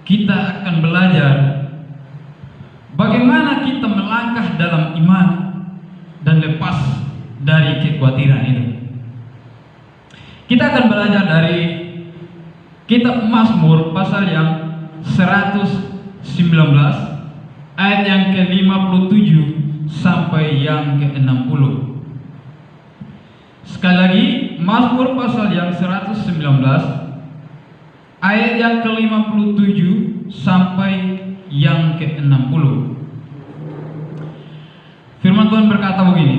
kita akan belajar bagaimana kita melangkah dalam iman dan lepas dari kekhawatiran itu. Kita akan belajar dari kitab Mazmur pasal yang 119 ayat yang ke-57 sampai yang ke-60. Sekali lagi, Mazmur pasal yang 119 ayat yang ke-57 sampai yang ke-60. Firman Tuhan berkata begini,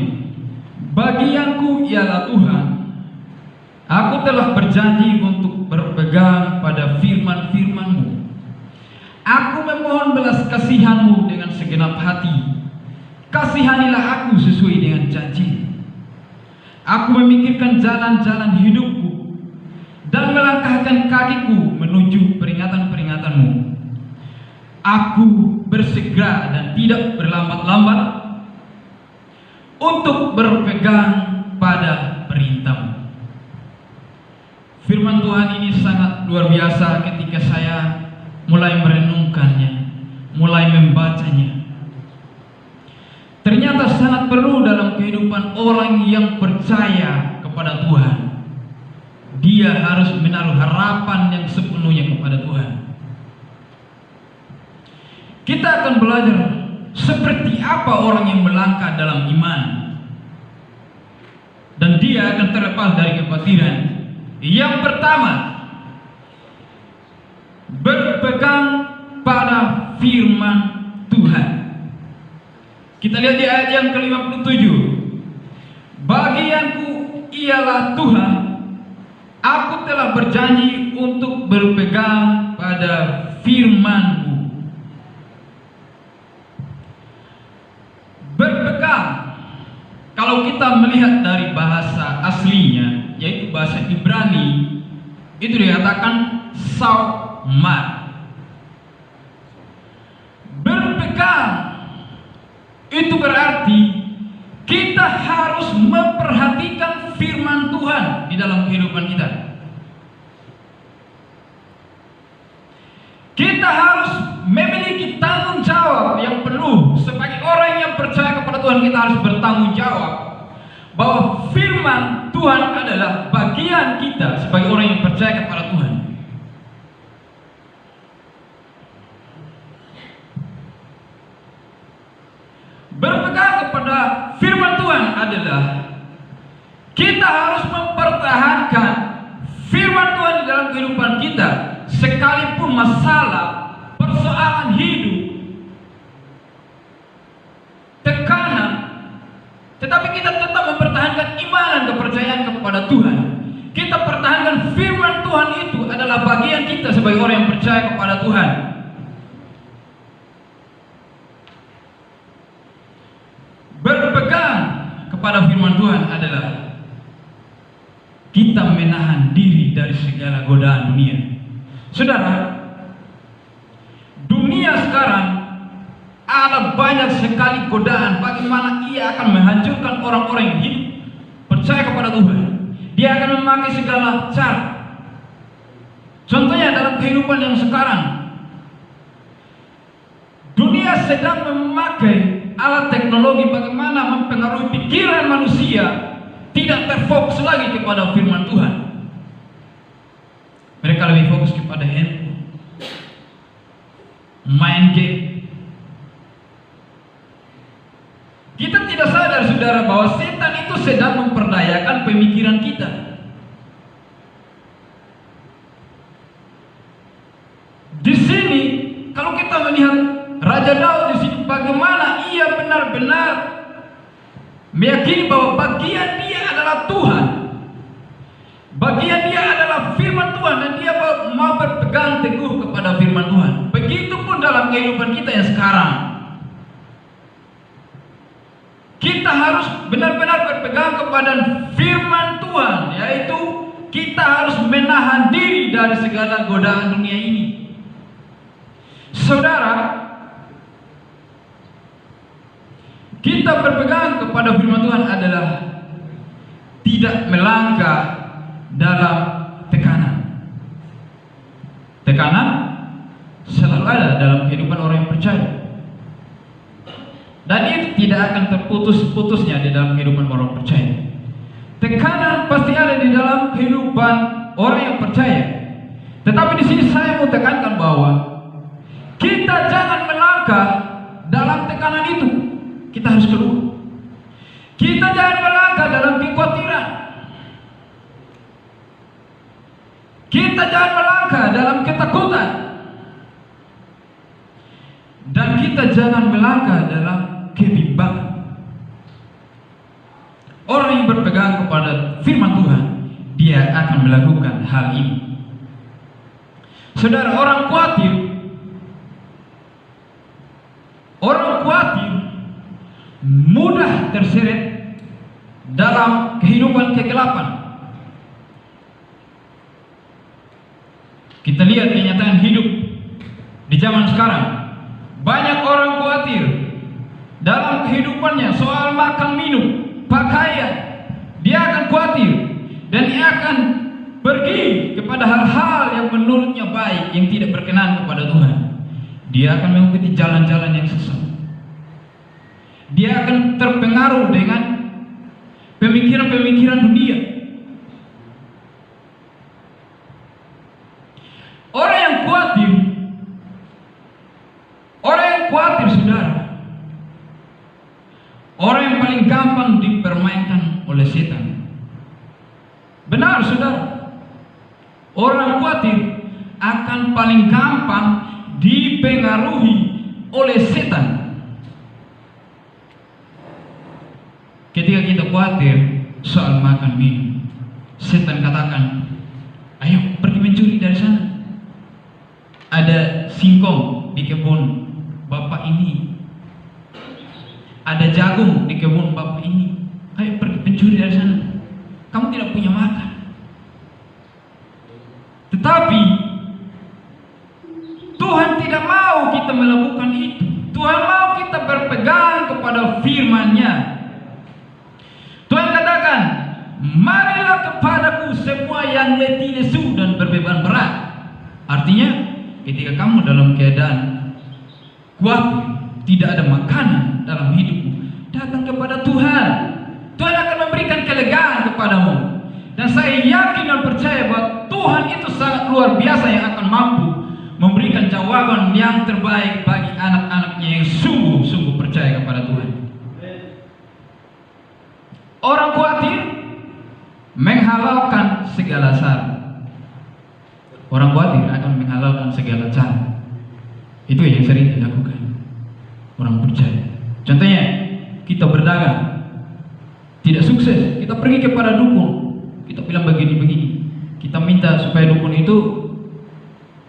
bagianku ialah Tuhan, aku telah berjanji untuk berpegang pada firman-firman-Mu. Aku memohon belas kasihan-Mu dengan segenap hati. Kasihanilah aku sesuai dengan janji. Aku memikirkan jalan-jalan hidupku dan melangkahkan kakiku menuju peringatan-peringatan-Mu. Aku bersegera dan tidak berlambat-lambat untuk berpegang pada perintah-Mu. Firman Tuhan ini sangat luar biasa ketika saya mulai merenungkannya, mulai membacanya. Ternyata sangat perlu dalam kehidupan orang yang percaya kepada Tuhan. Dia harus menaruh harapan yang sepenuhnya kepada Tuhan. Kita akan belajar seperti apa orang yang melangkah dalam iman, dan dia akan terlepas dari kekhawatiran. Yang pertama, berpegang pada firman Tuhan. Kita lihat di ayat yang ke-57. Bagianku ialah Tuhan, aku telah berjanji untuk berpegang pada firman-Mu. Berpegang, kalau kita melihat dari bahasa aslinya, yaitu bahasa Ibrani, itu dikatakan saumar. Berpegang itu berarti kita harus memperhatikan firman Tuhan di dalam kehidupan kita. Kita harus memiliki tanggung jawab yang penuh. Sebagai orang yang percaya kepada Tuhan, kita harus bertanggung jawab bahwa firman Tuhan adalah bagian kita sebagai orang yang percaya kepada Tuhan. Berpegang kepada firman Tuhan adalah kita harus mempertahankan firman Tuhan di dalam kehidupan kita, sekalipun masalah, persoalan hidup, tekanan, tetapi kita tetap mempertahankan iman dan kepercayaan kepada Tuhan. Kita pertahankan firman Tuhan, itu adalah bagian kita sebagai orang yang percaya kepada Tuhan. Berpegang kepada firman Tuhan adalah kita menahan diri dari segala godaan dunia. Saudara, dunia sekarang ada banyak sekali godaan bagaimana ia akan menghancurkan orang-orang yang hidup percaya kepada Tuhan. Dia akan memakai segala cara. Contohnya dalam kehidupan yang sekarang, dunia sedang memakai alat teknologi bagaimana mempengaruhi pikiran manusia tidak terfokus lagi kepada firman Tuhan. Mereka lebih fokus kepada handphone, main game. Kita tidak sadar, saudara, bahwa setan itu sedang memperdayakan pemikiran kita. Di sini, kalau kita melihat Raja Daud di sini, bagaimana ia benar-benar meyakini bahwa bagian dia adalah Tuhan, bagian dia adalah firman Tuhan, dan dia mau berpegang teguh kepada firman Tuhan. Begitupun dalam kehidupan kita yang sekarang, kita harus benar-benar berpegang kepada firman Tuhan, yaitu kita harus menahan diri dari segala godaan dunia ini. Saudara, kita berpegang kepada firman Tuhan adalah tidak melangkah dalam tekanan. Tekanan ada dalam kehidupan orang yang percaya. Dan itu tidak akan terputus-putusnya di dalam kehidupan orang percaya. Tekanan pasti ada di dalam kehidupan orang yang percaya. Tetapi di sini saya mau tekankan bahwa kita jangan melangkah dalam tekanan itu. Kita harus keluar. Kita jangan melangkah dalam kekhawatiran. Kita jangan melangkah dalam ketakutan. Dan kita jangan melangkah dalam kebimbangan. Orang yang berpegang kepada firman Tuhan, dia akan melakukan hal ini. Saudara, orang khawatir mudah terseret dalam kehidupan kegelapan. Kita lihat kenyataan hidup di zaman sekarang. Banyak orang khawatir dalam kehidupannya soal makan, minum, pakaian. Dia akan khawatir dan dia akan pergi kepada hal-hal yang menurutnya baik, yang tidak berkenan kepada Tuhan. Dia akan mengikuti jalan-jalan yang sesat. Dia akan terpengaruh dengan pemikiran-pemikiran dunia. Orang yang khawatir, saudara, orang yang paling gampang dipermainkan oleh setan. Benar, saudara. Orang khawatir akan paling gampang dipengaruhi oleh setan. Ketika kita khawatir soal makan minum, setan katakan, ayo pergi mencuri dari sana. Ada singkong di kebun bapak ini, ada jagung di kebun bapak ini. Ayo pergi mencuri dari sana. Kamu tidak punya makan. Tetapi Tuhan tidak mau kita melakukan itu. Tuhan mau kita berpegang kepada firman-Nya. Tuhan katakan, marilah kepadaku semua yang letih lesu dan berbeban berat. Artinya, ketika kamu dalam keadaan khawatir, tidak ada makanan dalam hidupmu, datang kepada Tuhan. Tuhan akan memberikan kelegaan kepadamu. Dan saya yakin dan percaya bahwa Tuhan itu sangat luar biasa yang akan mampu memberikan jawaban yang terbaik bagi anak-anaknya yang sungguh-sungguh percaya kepada Tuhan. Orang khawatir menghalalkan segala cara. Orang khawatir akan menghalalkan segala cara. Itu yang sering dilakukan orang percaya. Contohnya, kita berdagang, tidak sukses, kita pergi kepada dukun. Kita bilang begini-begini. Kita minta supaya dukun itu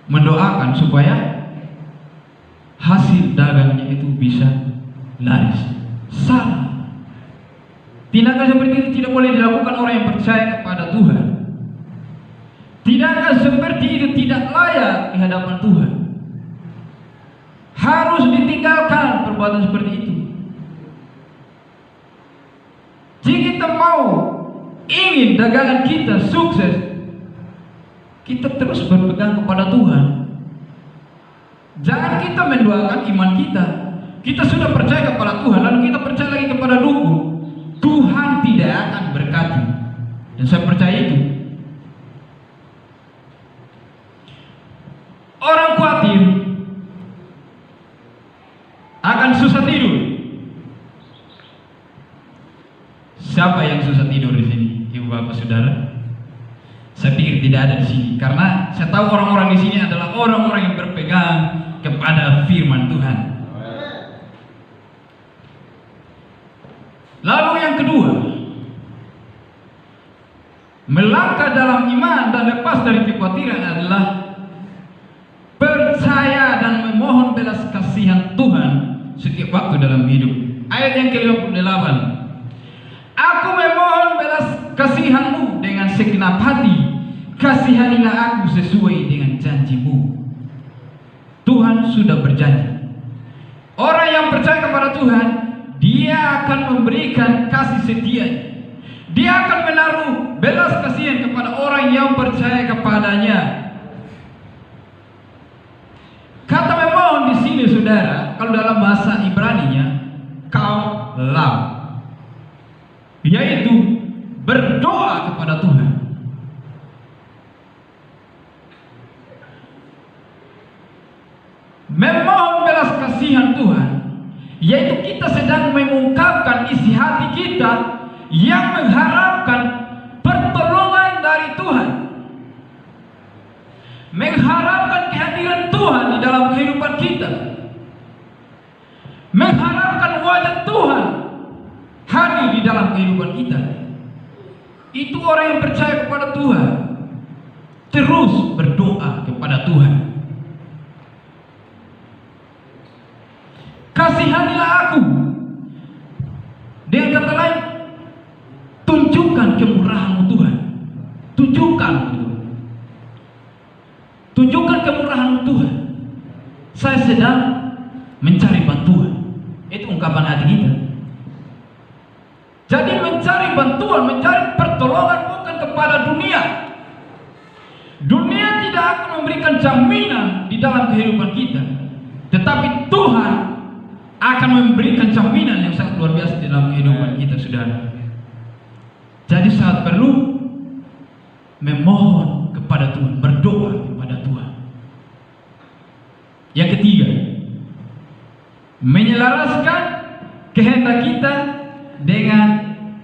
mendoakan supaya hasil dagangnya itu bisa laris. Salah. Tindakan seperti itu tidak boleh dilakukan orang yang percaya kepada Tuhan. Tindakan seperti itu tidak layak di hadapan Tuhan. Harus ditinggalkan perbuatan seperti itu. Jika kita ingin dagangan kita sukses, kita terus berpegang kepada Tuhan. Jangan kita mendoakan iman kita. Kita sudah percaya kepada Tuhan, lalu kita percaya lagi kepada dukun. Tuhan tidak akan berkati. Dan saya percaya itu. Orang khawatir akan susah tidur. Siapa yang susah tidur di sini, ibu bapak saudara? Saya pikir tidak ada di sini, karena saya tahu orang-orang di sini adalah orang-orang yang berpegang kepada firman Tuhan. Lalu yang kedua, melangkah dalam iman dan lepas dari kekhawatiran adalah percaya dan memohon belas kasihan Tuhan setiap waktu dalam hidup. Ayat yang ke-58, aku memohon belas kasihan-Mu dengan segenap hati, kasihanilah aku sesuai dengan janji-Mu. Tuhan sudah berjanji. Orang yang percaya kepada Tuhan, Dia akan memberikan kasih setianya. Dia akan menaruh belas kasihan kepada orang yang percaya kepadanya. Kata saudara, kalau dalam bahasa Ibrani-nya kaulam, yaitu berdoa kepada Tuhan. Memohon belas kasihan Tuhan, yaitu kita sedang mengungkapkan isi hati kita yang mengharapkan pertolongan dari Tuhan, mengharapkan kehadiran Tuhan di dalam kehidupan kita, mengharapkan wajah Tuhan hadir di dalam kehidupan kita. Itu orang yang percaya kepada Tuhan, terus berdoa kepada Tuhan. Kasihanilah aku. Dengan kata lain, tunjukkan kemurahan-Mu Tuhan. Tunjukkan kemurahan-Mu Tuhan. Saya sedang mencari bantuan. Itu ungkapan hati kita. Jadi mencari bantuan, mencari pertolongan bukan kepada dunia. Dunia tidak akan memberikan jaminan di dalam kehidupan kita, tetapi Tuhan akan memberikan jaminan yang sangat luar biasa di dalam kehidupan kita, saudara. Jadi sangat perlu memohon kepada Tuhan, berdoa kepada Tuhan. Yang ketiga, menyelaraskan kehendak kita dengan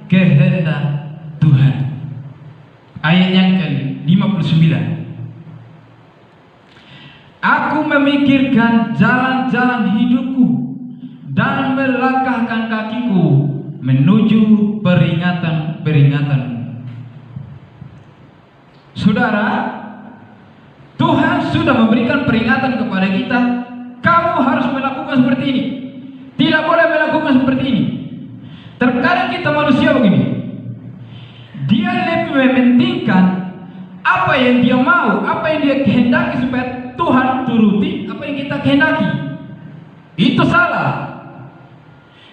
kehendak Tuhan. Ayat yang ke-59. Aku memikirkan jalan-jalan hidupku dan melangkahkan kakiku menuju peringatan-peringatan. Saudara, Tuhan sudah memberikan peringatan kepada kita. Kamu harus melakukan seperti ini, tidak boleh melakukan seperti ini. Terkadang kita manusia begini, dia lebih mementingkan apa yang dia mau, apa yang dia kehendaki supaya Tuhan turuti apa yang kita kehendaki. Itu salah.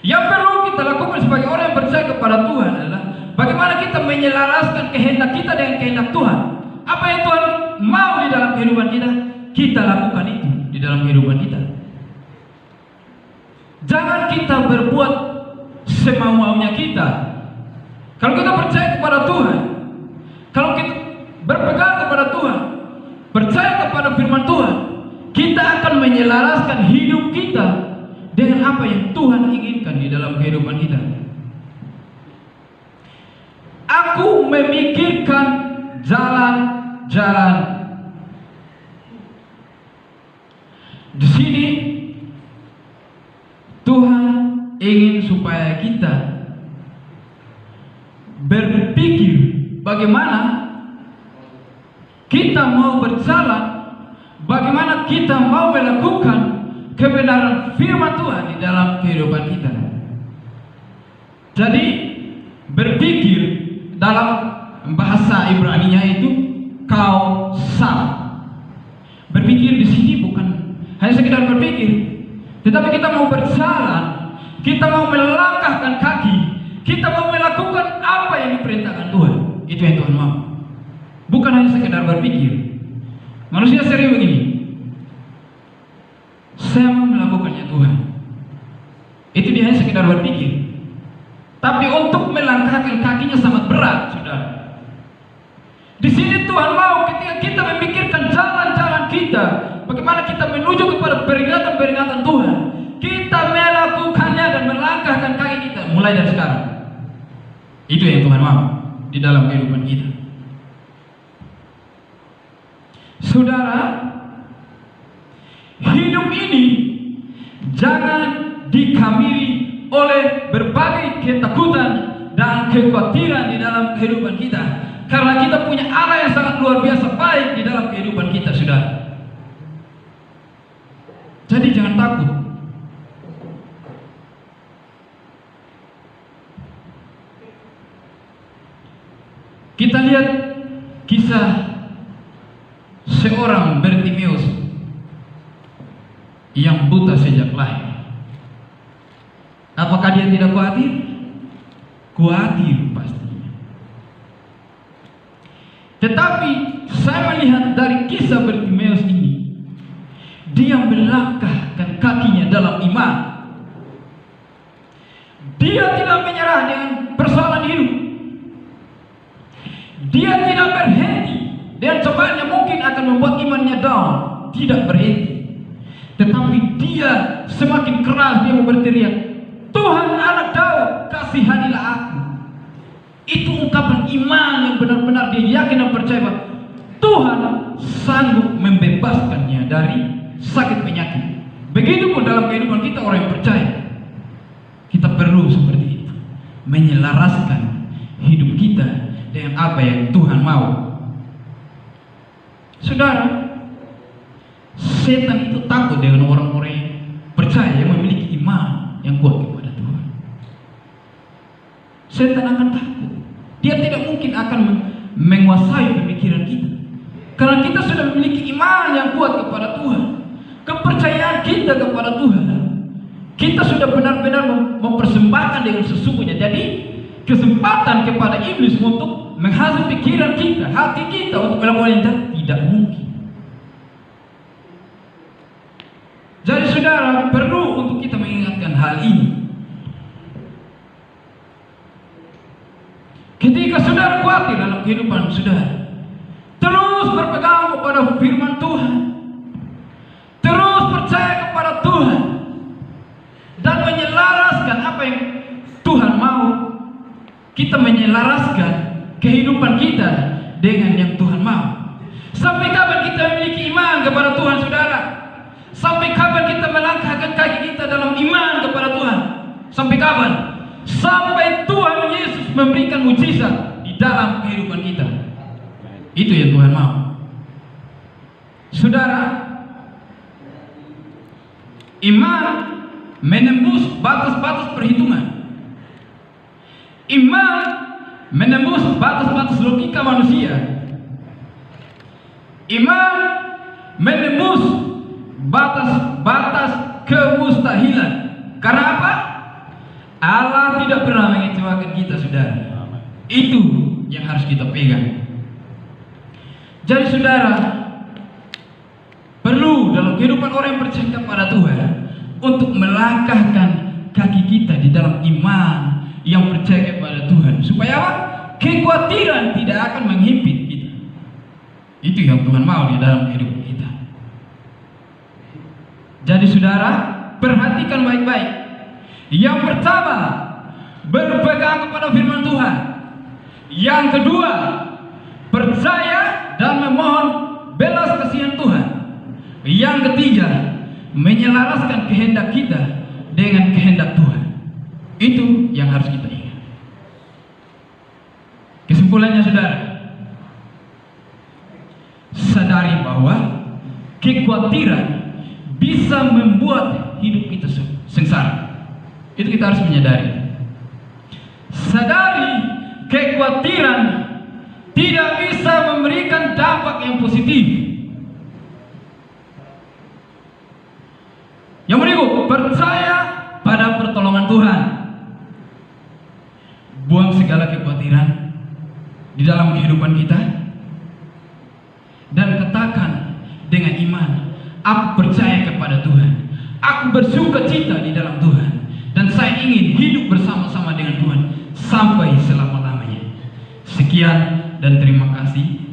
Yang perlu kita lakukan sebagai orang yang percaya kepada Tuhan adalah bagaimana kita menyelaraskan kehendak kita dengan kehendak Tuhan. Apa yang Tuhan mau di dalam kehidupan kita, kita lakukan itu di dalam kehidupan kita. Jangan kita berbuat semau-maunya kita. Kalau kita percaya kepada Tuhan, kalau kita berpegang kepada Tuhan, percaya kepada firman Tuhan, kita akan menyelaraskan hidup kita dengan apa yang Tuhan inginkan di dalam kehidupan kita. Aku memikirkan jalan-jalan. Di sini Tuhan ingin supaya kita berpikir bagaimana kita mau berjalan, bagaimana kita mau melakukan kebenaran firman Tuhan di dalam kehidupan kita. Jadi berpikir dalam bahasa Ibrani-nya itu kausal. Berpikir di sini bukan hanya sekedar berpikir, tetapi kita mau berjalan, kita mau melangkahkan kaki, kita mau melakukan apa yang diperintahkan Tuhan. Itu yang Tuhan mau. Bukan hanya sekedar berpikir. Manusia sering begini, saya mau melakukannya Tuhan. Itu dia hanya sekedar berpikir. Tapi untuk melangkahkan kakinya sangat berat, saudara. Di sini Tuhan mau ketika kita memikirkan jalan-jalan kita, bagaimana kita menuju kepada peringatan-peringatan Tuhan, kita melakukannya dan melangkahkan kaki kita mulai dari sekarang. Itu yang Tuhan mau di dalam kehidupan kita. Saudara, hidup ini jangan dikamili oleh berbagai ketakutan dan kekhawatiran di dalam kehidupan kita, karena kita punya Allah yang sangat luar biasa baik di dalam kehidupan kita, saudara. Jadi jangan takut. Kita lihat kisah seorang Bartimeus yang buta sejak lahir. Apakah dia tidak khawatir? Khawatir pastinya. Tetapi saya melihat dari kisah Bartimeus ini, dia melangkahkan kakinya dalam iman. Dia tidak menyerah dengan persoalan hidup. Dia tidak berhenti dengan cobaan yang mungkin akan membuat imannya down. Tidak berhenti, tetapi dia semakin keras. Dia mau berteriak, Tuhan anak Daud, kasihanilah aku. Itu ungkapan iman yang benar-benar dia yakin dan percaya bahwa Tuhan sanggup membebaskannya dari sakit penyakit. Begitupun dalam kehidupan kita orang yang percaya, kita perlu seperti itu, menyelaraskan hidup kita dengan apa yang Tuhan mau. Saudara, setan itu takut dengan orang-orang yang percaya, yang memiliki iman yang kuat kepada Tuhan. Setan akan takut. Dia tidak mungkin akan menguasai pemikiran kita, karena kita sudah memiliki iman yang kuat kepada Tuhan. Kepercayaan kita kepada Tuhan, kita sudah benar-benar mempersembahkan dengan sesungguhnya. Jadi kesempatan kepada iblis untuk menghasut pikiran kita, hati kita untuk melakukan yang tidak mungkin. Jadi saudara, perlu untuk kita mengingatkan hal ini. Ketika saudara khawatir dalam kehidupan saudara, terus berpegang kepada firman Tuhan, terus percaya kepada Tuhan, dan menyelaraskan apa yang Tuhan mau. Kita menyelaraskan kehidupan kita dengan yang Tuhan mau. Sampai kapan kita memiliki iman kepada Tuhan, saudara? Sampai kapan kita melangkahkan kaki kita dalam iman kepada Tuhan? Sampai kapan? Sampai Tuhan Yesus memberikan mujizat di dalam kehidupan kita. Itu yang Tuhan mau. Saudara, iman menembus batas-batas perhitungan. Iman menembus batas-batas logika manusia. Iman menembus batas-batas kemustahilan. Karena apa? Allah tidak pernah mengecewakan kita, saudara. Itu yang harus kita pegang. Jadi saudara, perlu dalam kehidupan orang yang percaya kepada Tuhan untuk melangkahkan kaki kita di dalam iman yang percaya kepada Tuhan, supaya apa? Kekhawatiran tidak akan menghimpit kita. Itu yang Tuhan mau di dalam kehidupan kita. Jadi saudara, perhatikan baik-baik. Yang pertama, berpegang kepada firman Tuhan. Yang kedua, percaya dan memohon belas kasihan Tuhan. Yang ketiga, menyelaraskan kehendak kita dengan kehendak Tuhan. Itu yang harus kita ingat. Kesimpulannya saudara, sadari bahwa kekhawatiran bisa membuat hidup kita sengsara. Itu kita harus menyadari. Sadari kekhawatiran tidak bisa memberikan dampak yang positif. Yang berikut, percaya pada pertolongan Tuhan. Buang segala kekhawatiran di dalam kehidupan kita dan katakan dengan iman, aku percaya kepada Tuhan, aku bersuka cita di dalam Tuhan, dan saya ingin hidup bersama-sama dengan Tuhan sampai selama-lamanya. Sekian dan terima kasih.